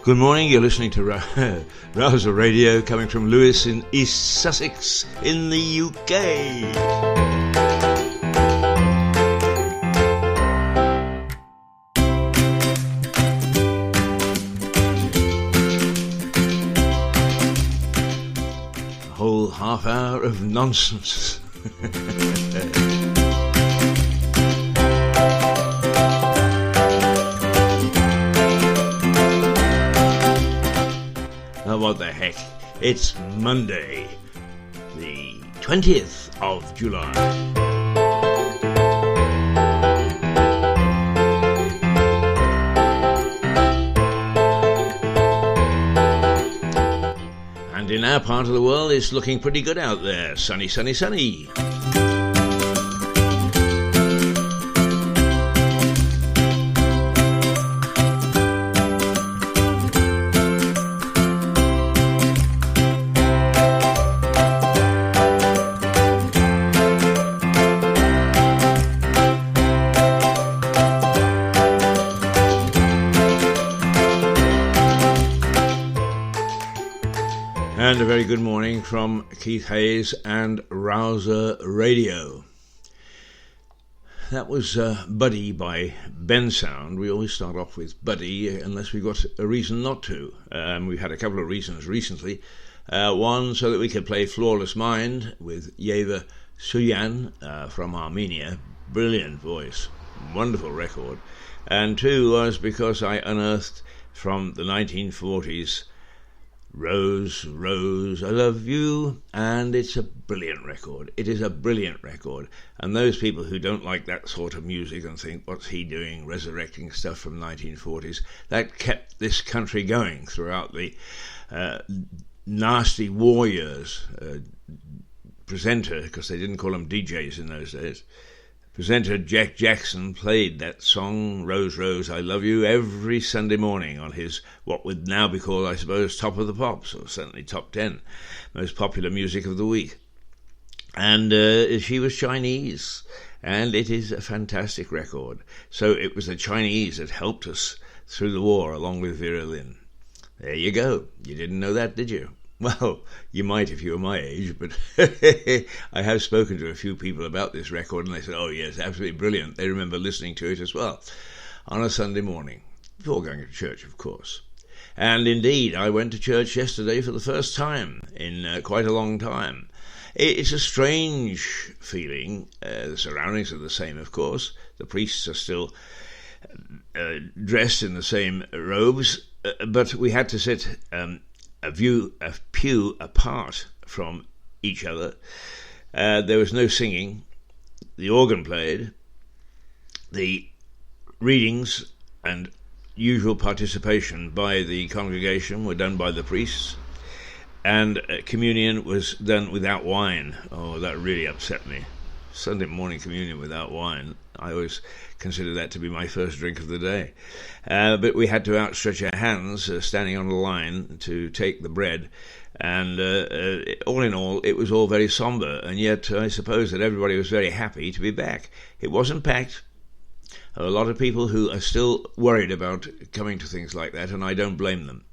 Good morning, you're listening to Rouser Radio, coming from Lewes in East Sussex in the UK. A whole half hour of nonsense. What the heck? It's Monday, the 20th of July. And in our part of the world, it's looking pretty good out there. Sunny, sunny, sunny. And a very good morning from Keith Hayes and Rouser Radio. That was Buddy by Ben Sound. We always start off with Buddy unless we've got a reason not to. We've had a couple of reasons recently. One, so that we could play Flawless Mind with Yeva Suyan from Armenia. Brilliant voice, wonderful record. And two was because I unearthed from the 1940s Rose, Rose, I Love You, and it's a brilliant record. It is a brilliant record. And those people who don't like that sort of music and think, what's he doing, resurrecting stuff from 1940s, that kept this country going throughout the nasty war years. Presenter, because they didn't call them DJs in those days, presenter Jack Jackson played that song, Rose, Rose, I Love You, every Sunday morning on his, what would now be called, I suppose, Top of the Pops, or certainly Top 10, most popular music of the week. And she was Chinese, and it is a fantastic record. So it was the Chinese that helped us through the war, along with Vera Lynn. There you go. You didn't know that, did you? Well, you might if you were my age, but I have spoken to a few people about this record, and they said, oh yes, absolutely brilliant. They remember listening to it as well on a Sunday morning, before going to church, of course. And indeed, I went to church yesterday for the first time in quite a long time. It's a strange feeling. The surroundings are the same, of course. The priests are still dressed in the same robes, but we had to sit a pew apart from each other. There was no singing. The organ played. The readings and usual participation by the congregation were done by the priests, and communion was done without wine. Oh, that really upset me. Sunday morning communion without wine. I always consider that to be my first drink of the day. But we had to outstretch our hands, standing on the line, to take the bread. And all in all, it was all very somber. And yet, I suppose that everybody was very happy to be back. It wasn't packed. A lot of people who are still worried about coming to things like that, and I don't blame them.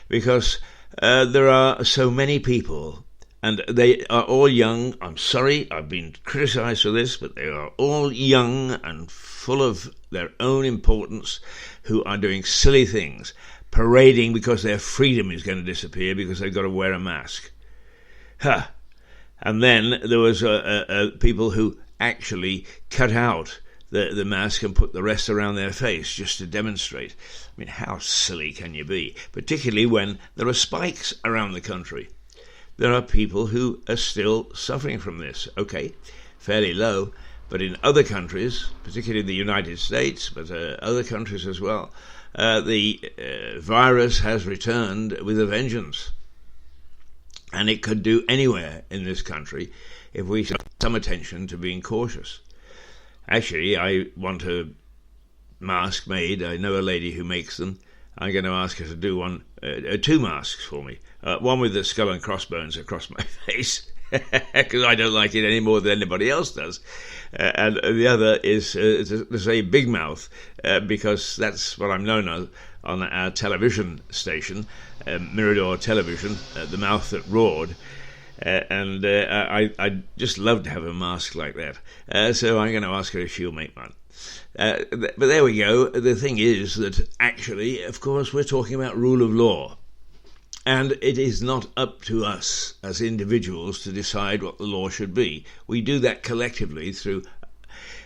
Because there are so many people, and they are all young. I'm sorry, I've been criticised for this, but they are all young and full of their own importance, who are doing silly things, parading because their freedom is going to disappear because they've got to wear a mask. Huh. And then there was people who actually cut out the mask and put the rest around their face just to demonstrate. I mean, how silly can you be? Particularly when there are spikes around the country. There are people who are still suffering from this. Okay, fairly low, but in other countries, particularly the United States, but other countries as well, the virus has returned with a vengeance. And it could do anywhere in this country if we pay some attention to being cautious. Actually, I want a mask made. I know a lady who makes them. I'm going to ask her to do two masks for me. One with the skull and crossbones across my face, because I don't like it any more than anybody else does. And the other is to say big mouth, because that's what I'm known as on our television station, Mirador Television, the mouth that roared. I just love to have a mask like that. So I'm going to ask her if she'll make one. But there we go. The thing is that actually, of course, we're talking about rule of law. And it is not up to us as individuals to decide what the law should be. We do that collectively through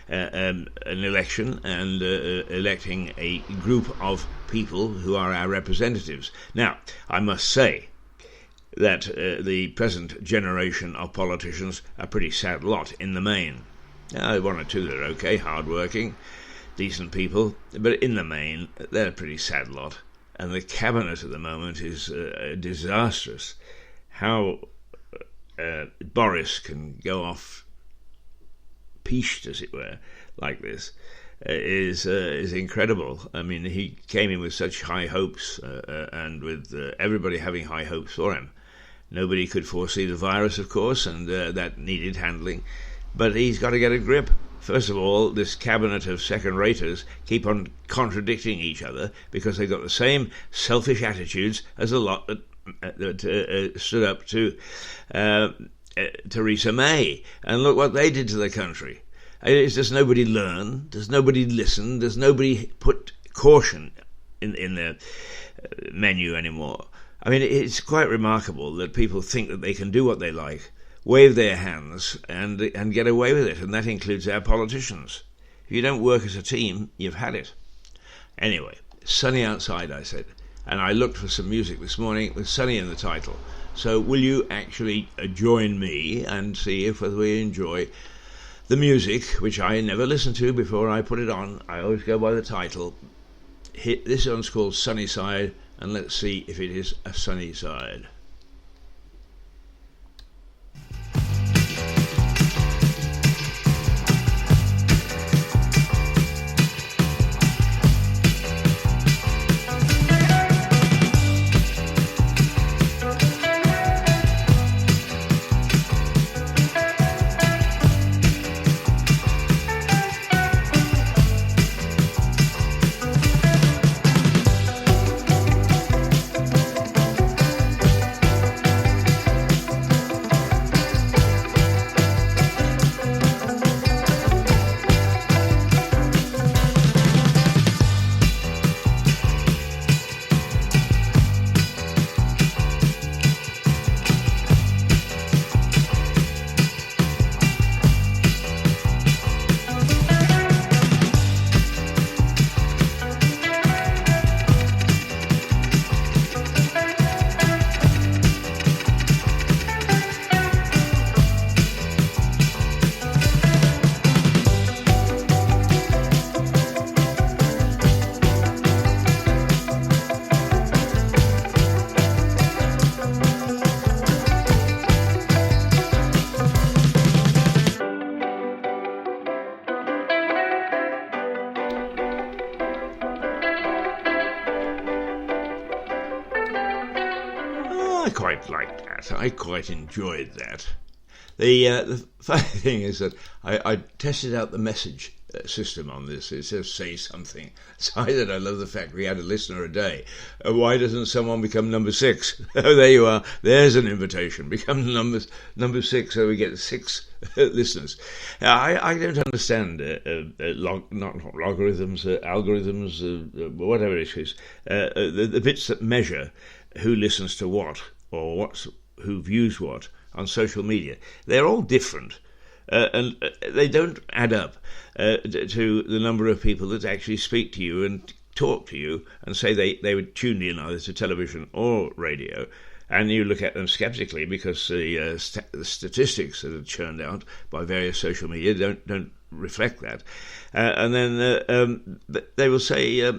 an election and electing a group of people who are our representatives. Now, I must say that the present generation of politicians are a pretty sad lot in the main. One or two that are okay, hard-working, decent people, but in the main, they're a pretty sad lot. And the cabinet at the moment is disastrous. How Boris can go off pieced, as it were, like this is incredible. I mean, he came in with such high hopes, and with everybody having high hopes for him. Nobody could foresee the virus, of course, and that needed handling. But he's got to get a grip. First of all, this cabinet of second-raters keep on contradicting each other because they've got the same selfish attitudes as a lot that stood up to Theresa May. And look what they did to the country. Does nobody learn? Does nobody listen? Does nobody put caution in their menu anymore? I mean, it's quite remarkable that people think that they can do what they like, wave their hands and get away with it, and that includes our politicians. If you don't work as a team, you've had it. Anyway, sunny outside, I said, and I looked for some music this morning with sunny in the title. So will you actually join me and see if we enjoy the music, which I never listen to before I put it on. I always go by the title. This one's called Sunny Side, and let's see if it is a sunny side. I quite liked that. I quite enjoyed that. The funny thing is that I tested out the message system on this. It says say something. So I said I love the fact we had a listener a day. Why doesn't someone become number 6? Oh, there you are. There's an invitation. Become number 6 so we get 6 listeners. I don't understand not logarithms, algorithms, whatever it is. The bits that measure who listens to what or who views what on social media. They're all different. And they don't add up to the number of people that actually speak to you and talk to you and say they would tune in either to television or radio, and you look at them skeptically because the statistics that are churned out by various social media don't reflect that. And then they will say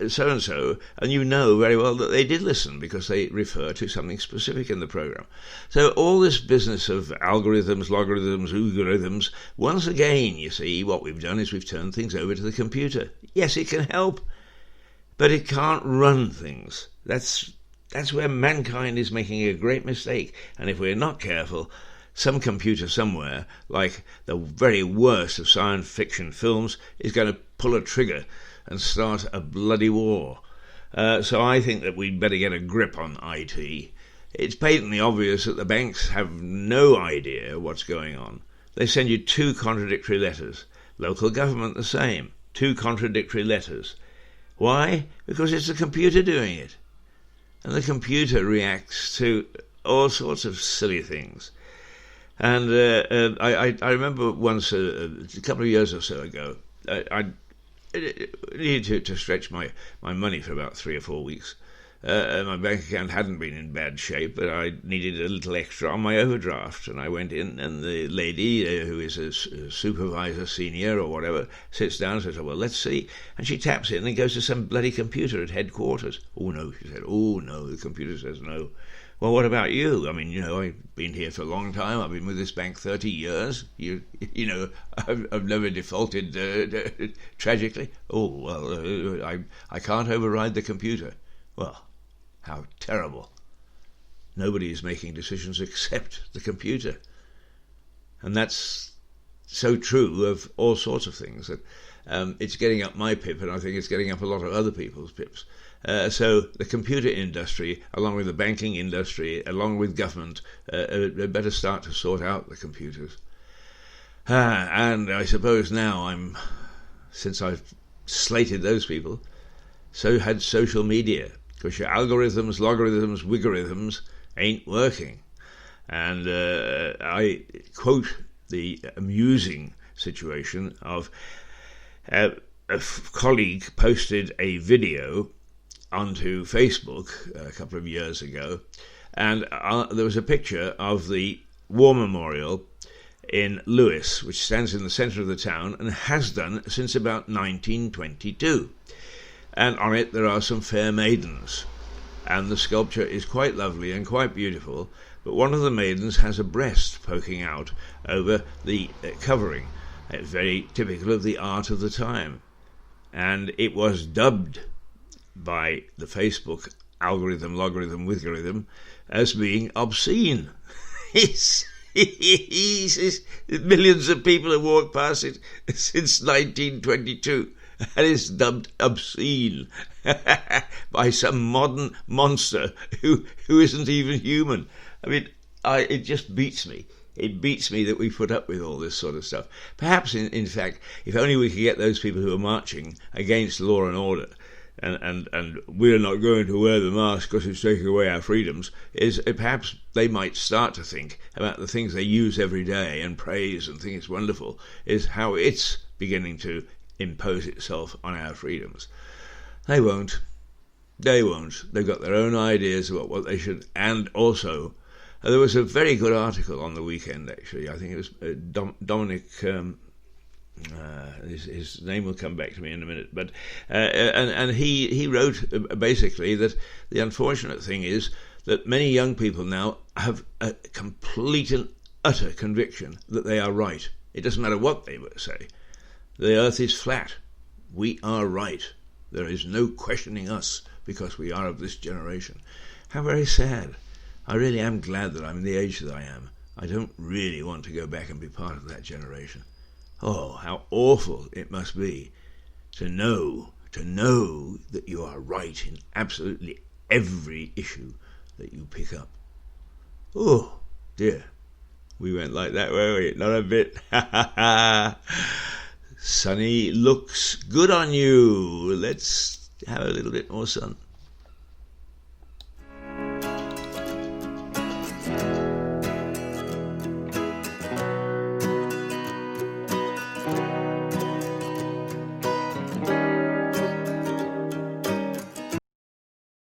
so-and-so, and you know very well that they did listen because they refer to something specific in the program. So all this business of algorithms, logarithms, algorithms, once again, you see, what we've done is we've turned things over to the computer. Yes, it can help, but it can't run things. That's That's where mankind is making a great mistake. And if we're not careful, some computer somewhere, like the very worst of science fiction films, is going to pull a trigger and start a bloody war. So I think that we'd better get a grip on IT. It's patently obvious that the banks have no idea what's going on. They send you 2 contradictory letters. Local government the same. 2 contradictory letters. Why? Because it's the computer doing it. And the computer reacts to all sorts of silly things. And I remember once, a couple of years or so ago, I needed to stretch my money for about 3 or 4 weeks. My bank account hadn't been in bad shape, but I needed a little extra on my overdraft. And I went in, and the lady, who is a supervisor senior or whatever, sits down and says, well, let's see. And she taps in and goes to some bloody computer at headquarters. Oh, no, she said. Oh, no, the computer says no. Well, what about you? I mean, I've been here for a long time. I've been with this bank 30 years. I've never defaulted tragically. Oh, well, I can't override the computer. Well, how terrible. Nobody is making decisions except the computer. And that's so true of all sorts of things that it's getting up my pip, and I think it's getting up a lot of other people's pips. So the computer industry, along with the banking industry, along with government, better start to sort out the computers. And I suppose now since I've slated those people, so had social media, because your algorithms, logarithms, wigarithms ain't working. And I quote the amusing situation of a colleague posted a video onto Facebook a couple of years ago, and there was a picture of the War Memorial in Lewes, which stands in the centre of the town and has done since about 1922. And on it there are some fair maidens, and the sculpture is quite lovely and quite beautiful, but one of the maidens has a breast poking out over the covering. It's very typical of the art of the time. And it was dubbed by the Facebook algorithm, logarithm, wigarithm as being obscene. Millions of people have walked past it since 1922, and it's dubbed obscene by some modern monster who isn't even human. I mean, it just beats me. It beats me that we put up with all this sort of stuff. Perhaps, in fact, if only we could get those people who are marching against law and order, and we're not going to wear the mask because it's taking away our freedoms, is perhaps they might start to think about the things they use every day and praise and think it's wonderful, is how it's beginning to impose itself on our freedoms. They won't. They won't. They've got their own ideas about what they should. And also, there was a very good article on the weekend, actually. I think it was Dominic... his name will come back to me in a minute, but and he wrote basically that the unfortunate thing is that many young people now have a complete and utter conviction that they are right. It doesn't matter what they say. The earth is flat. We are right. There is no questioning us because we are of this generation. How very sad. I really am glad that I'm the age that I am. I don't really want to go back and be part of that generation. Oh, how awful it must be to know that you are right in absolutely every issue that you pick up. Oh, dear. We went like that, weren't we? Not a bit. Sunny looks good on you. Let's have a little bit more sun.